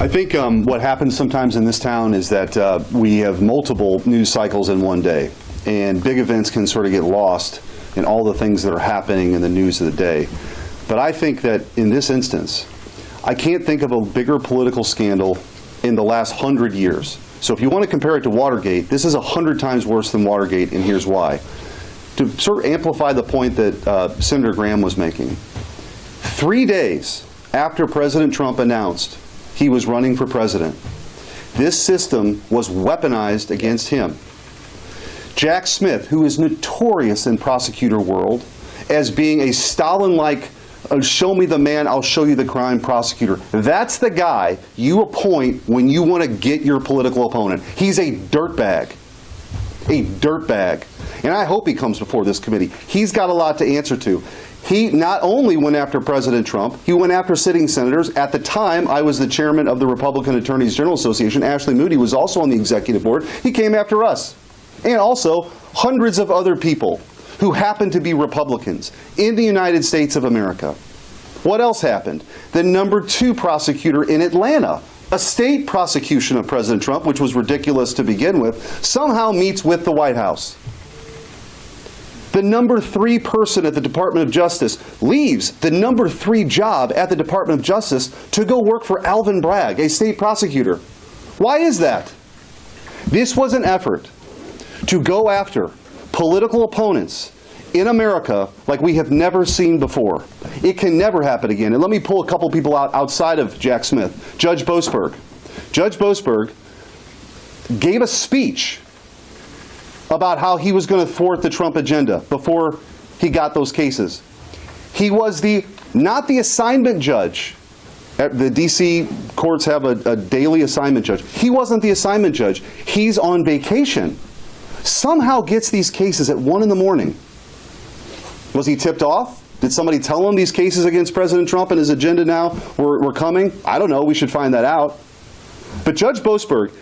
I think what happens sometimes in this town is that we have multiple news cycles in one day, and big events can sort of get lost in all the things that are happening in the news of the day. But I think that in this instance, I can't think of a bigger political scandal in the last 100 years. So if you want to compare it to Watergate, this is 100 times worse than Watergate, and here's why. To sort of amplify the point that Senator Graham was making, 3 days after President Trump announced he was running for president, this system was weaponized against him. Jack Smith, who is notorious in prosecutor world as being a Stalin-like, show me the man, I'll show you the crime prosecutor. That's the guy you appoint when you want to get your political opponent. He's a dirtbag. A dirtbag. And I hope he comes before this committee. He's got a lot to answer to. He not only went after President Trump, he went after sitting senators. At the time, I was the chairman of the Republican Attorneys General Association. Ashley Moody was also on the executive board. He came after us. And also hundreds of other people who happen to be Republicans in the United States of America. What else happened? The #2 prosecutor in Atlanta, a state prosecution of President Trump, which was ridiculous to begin with, somehow meets with the White House. The #3 person at the Department of Justice leaves the #3 job at the Department of Justice to go work for Alvin Bragg, a state prosecutor. Why is that? This was an effort to go after political opponents in America like we have never seen before. It can never happen again. And let me pull a couple people out outside of Jack Smith. Judge Boasberg. Judge Boasberg gave a speech about how he was going to thwart the Trump agenda before he got those cases. He was not the assignment judge. The D.C. courts have a daily assignment judge. He wasn't the assignment judge. He's on vacation. Somehow gets these cases at 1 in the morning. Was he tipped off? Did somebody tell him these cases against President Trump and his agenda now were coming? I don't know. We should find that out. But Judge Boasberg,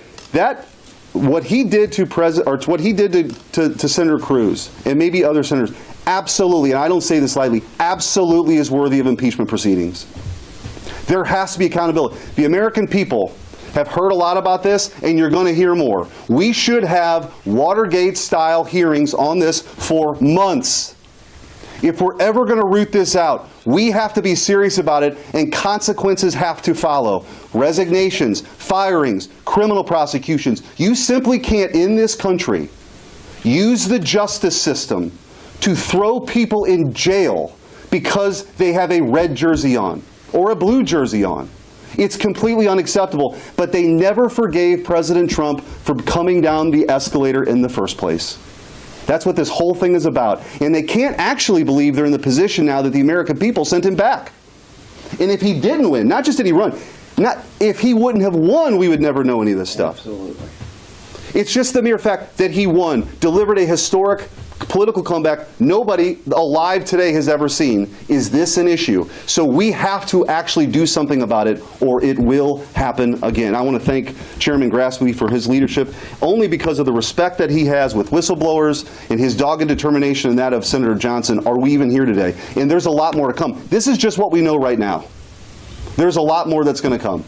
what he did to Senator Cruz and maybe other senators, absolutely, and I don't say this lightly, absolutely is worthy of impeachment proceedings. There has to be accountability. The American people have heard a lot about this, and you're going to hear more. We should have Watergate-style hearings on this for months. If we're ever going to root this out, we have to be serious about it, and consequences have to follow. Resignations, firings, criminal prosecutions. You simply can't, in this country, use the justice system to throw people in jail because they have a red jersey on or a blue jersey on. It's completely unacceptable, but they never forgave President Trump for coming down the escalator in the first place. That's what this whole thing is about. And they can't actually believe they're in the position now that the American people sent him back. And if he didn't win, not just did he run, if he wouldn't have won, we would never know any of this stuff. Absolutely. It's just the mere fact that he won, delivered a historic political comeback nobody alive today has ever seen. Is this an issue? So we have to actually do something about it, or it will happen again. I want to thank Chairman Grassley for his leadership, only because of the respect that he has with whistleblowers and his dogged determination and that of Senator Johnson are we even here today. And there's a lot more to come. This is just what we know right now. There's a lot more that's going to come.